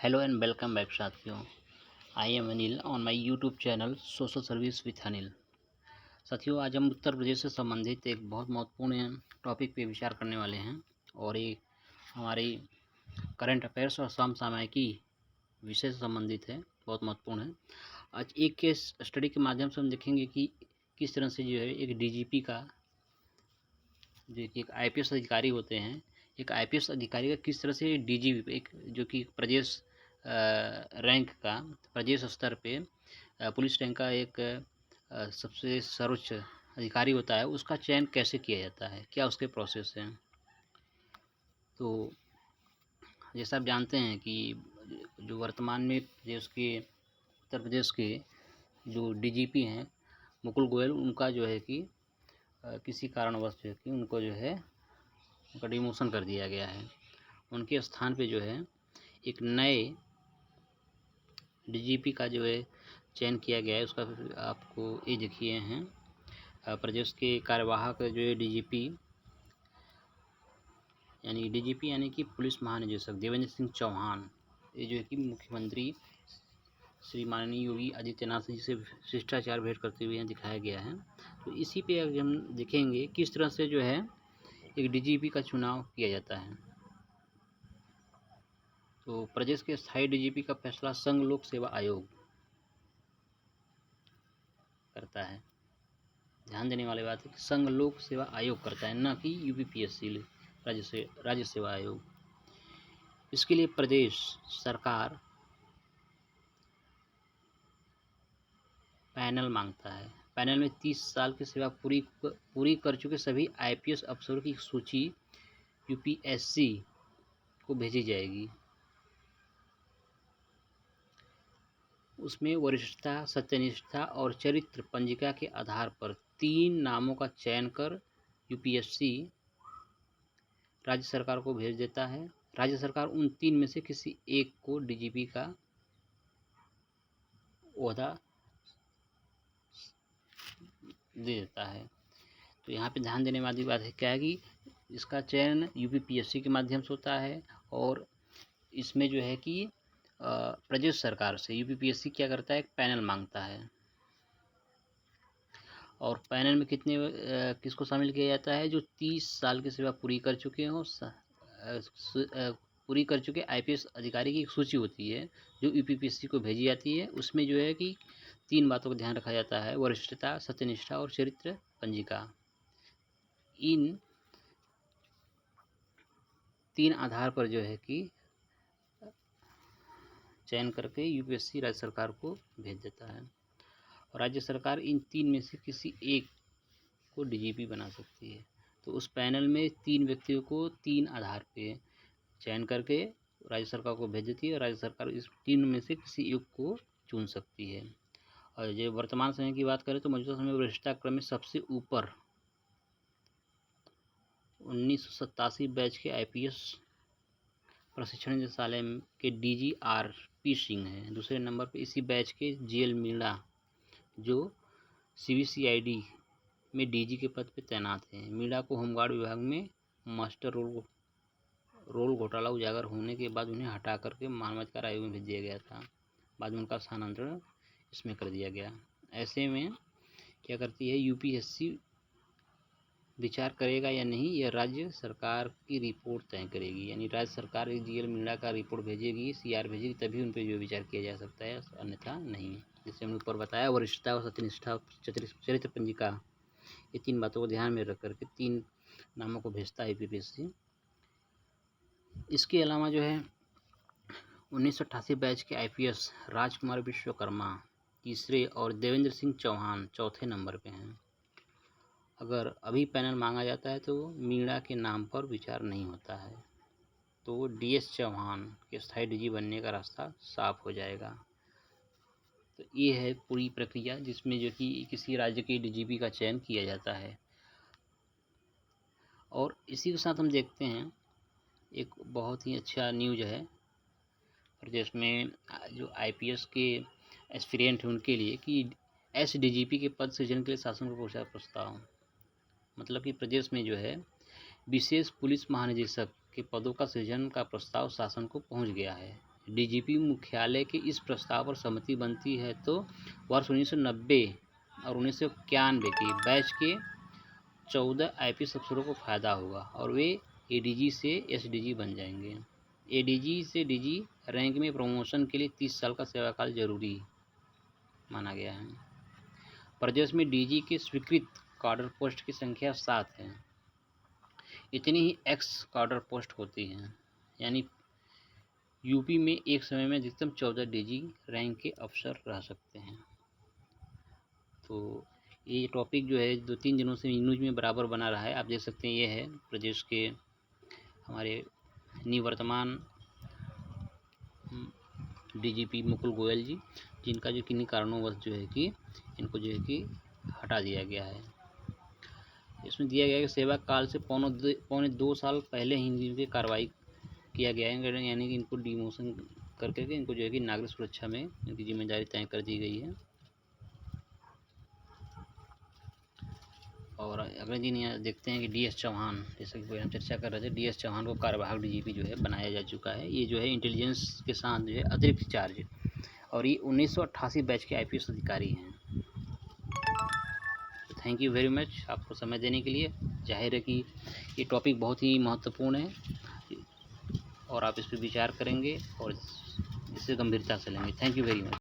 Hello and welcome back साथियों। I am Anil on my YouTube channel social service with Anil. साथियों, आज हम उत्तर प्रदेश से संबंधित एक बहुत महत्वपूर्ण टॉपिक पे विचार करने वाले हैं और ये हमारी करंट अफेयर्स और समसामयिकी विषय से संबंधित है, बहुत महत्वपूर्ण है। आज एक केस स्टडी के माध्यम से हम देखेंगे कि किस तरह से जो है एक डीजीपी का, जो कि एक आईपीएस अधिकारी होते हैं, एक आईपीएस अधिकारी का किस तरह से डीजीपी, एक जो कि प्रदेश रैंक का, प्रदेश स्तर पे पुलिस रैंक का एक सबसे सर्वोच्च अधिकारी होता है, उसका चयन कैसे किया जाता है, क्या उसके प्रोसेस हैं। तो जैसा आप जानते हैं कि जो वर्तमान में प्रदेश के, उत्तर प्रदेश के जो डीजीपी हैं मुकुल गोयल, उनका जो है कि किसी कारणवश जो है कि उनको जो है उनका डिमोशन कर दिया गया है। उनके स्थान पे जो है एक नए डीजीपी का जो है चयन किया गया है। उसका आपको ये देखिए हैं, प्रदेश के कार्यवाहक जो है डीजीपी यानी कि पुलिस महानिदेशक देवेंद्र सिंह चौहान, ये जो है कि मुख्यमंत्री श्री माननीय योगी आदित्यनाथ जी से शिष्टाचार भेंट करते हुए दिखाया गया है। तो इसी पे हम देखेंगे किस तरह से जो है एक डीजीपी का चुनाव किया जाता है। तो प्रदेश के स्थायी डीजीपी का फैसला संघ लोक सेवा आयोग करता है। ध्यान देने वाली बात है कि संघ लोक सेवा आयोग करता है, न कि यूपीपीएससी राज्य सेवा आयोग। इसके लिए प्रदेश सरकार पैनल मांगता है। पैनल में 30 साल की सेवा पूरी कर चुके सभी आईपीएस अफसरों की सूची यूपीएससी को भेजी जाएगी। उसमें वरिष्ठता, सत्यनिष्ठा और चरित्र पंजिका के आधार पर 3 नामों का चयन कर यूपीएससी राज्य सरकार को भेज देता है। राज्य सरकार उन 3 में से किसी एक को डीजीपी का ओहदा दे देता है। तो यहाँ पे ध्यान देने वाली बात है क्या है कि इसका चयन यूपीपीएससी के माध्यम से होता है और इसमें जो है कि प्रदेश सरकार से यूपीपीएससी क्या करता है, एक पैनल मांगता है। और पैनल में किसको शामिल किया जाता है, जो 30 साल की सेवा पूरी कर चुके हों, पूरी कर चुके आईपीएस अधिकारी की एक सूची होती है जो यूपीपीएससी को भेजी जाती है। उसमें जो है कि 3 बातों का ध्यान रखा जाता है, वरिष्ठता, सत्यनिष्ठा और चरित्र पंजिका। इन 3 आधार पर जो है कि चयन करके यूपीएससी राज्य सरकार को भेज देता है और राज्य सरकार इन 3 में से किसी एक को डीजीपी बना सकती है। तो उस पैनल में 3 व्यक्तियों को 3 आधार पे चयन करके राज्य सरकार को भेज देती है और राज्य सरकार इस 3 में से किसी एक को चुन सकती है। और जो वर्तमान समय की बात करें तो मौजूदा समय में वरिष्ठता क्रम में सबसे ऊपर 1987 बैच के आईपीएस प्रशिक्षण निदेशालय के डीजी आरपी सिंह हैं। दूसरे नंबर पर इसी बैच के जीएल मीणा, जो सीबीसीआईडी में डीजी के पद पर तैनात हैं। मीणा को होमगार्ड विभाग में मास्टर रोल घोटाला उजागर होने के बाद उन्हें हटा करके मानवाधिकार आयोग में भेज दिया गया था। बाद में उनका स्थानांतरण इसमें कर दिया गया। ऐसे में क्या करती है यूपीएससी, विचार करेगा या नहीं यह राज्य सरकार की रिपोर्ट तय करेगी। यानी राज्य सरकार जीएल मीणा का रिपोर्ट भेजेगी, सीआर भेजेगी, तभी उन पर जो विचार किया जा सकता है, अन्यथा नहीं। जैसे हमने ऊपर बताया, वरिष्ठता और सत्यनिष्ठा, चरित्र पंजिका, ये 3 बातों को ध्यान में रख करके 3 नामों को भेजता है यूपीपीएससी। इसके अलावा जो है 1988 बैच के आईपीएस राजकुमार विश्वकर्मा तीसरे और देवेंद्र सिंह चौहान चौथे नंबर पे हैं। अगर अभी पैनल मांगा जाता है तो मीणा के नाम पर विचार नहीं होता है, तो डीएस चौहान के स्थायी डीजी बनने का रास्ता साफ हो जाएगा। तो ये है पूरी प्रक्रिया जिसमें जो कि किसी राज्य के डीजीपी का चयन किया जाता है। और इसी के साथ हम देखते हैं एक बहुत ही अच्छा न्यूज है प्रदेश में जो आईपीएस के एस्पिरेंट हैं उनके लिए कि एसडीजीपी के पद सृजन के लिए शासन को पहुंचा प्रस्ताव। मतलब कि प्रदेश में जो है विशेष पुलिस महानिदेशक के पदों का सृजन का प्रस्ताव शासन को पहुंच गया है। डीजीपी मुख्यालय के इस प्रस्ताव पर सहमति बनती है तो वर्ष 1990 और 1991 के बैच के 14 आईपीएस अफसरों को फ़ायदा होगा और वे एडीजी से एसडीजी बन जाएंगे। एडीजी से डीजी रैंक में प्रमोशन के लिए 30 साल का सेवाकाल जरूरी माना गया है। प्रदेश में डीजी के स्वीकृत कार्डर पोस्ट की संख्या 7 है। इतनी ही एक्स कार्डर पोस्ट होती हैं, यानी यूपी में एक समय में अधिकतम 14 डीजी रैंक के अफसर रह सकते हैं। तो ये टॉपिक जो है 2-3 दिनों से न्यूज़ में बराबर बना रहा है। आप देख सकते हैं, ये है प्रदेश के हमारे निवर्तमान डीजीपी मुकुल गोयल जी, जिनका जो किन्हीं कारणोंवश जो है कि इनको जो है कि हटा दिया गया है। इसमें दिया गया है कि सेवा काल से पौने 2 साल पहले ही इनकी कार्रवाई किया गया है, यानी कि इनको डिमोशन करके इनको जो है कि नागरिक सुरक्षा में इनकी जिम्मेदारी तय कर दी गई है। और अगले दिन यहाँ देखते हैं कि डीएस चौहान, जैसे कि हम चर्चा कर रहे थे, डीएस चौहान को कार्यवाहक डीजीपी जो है बनाया जा चुका है। ये जो है इंटेलिजेंस के साथ जो है अतिरिक्त चार्ज, और ये 1988 बैच के आईपीएस अधिकारी हैं। थैंक यू वेरी मच आपको समय देने के लिए। जाहिर है कि ये टॉपिक बहुत ही महत्वपूर्ण है और आप इस पर विचार करेंगे और इसे गंभीरता से लेंगे। Thank you very much.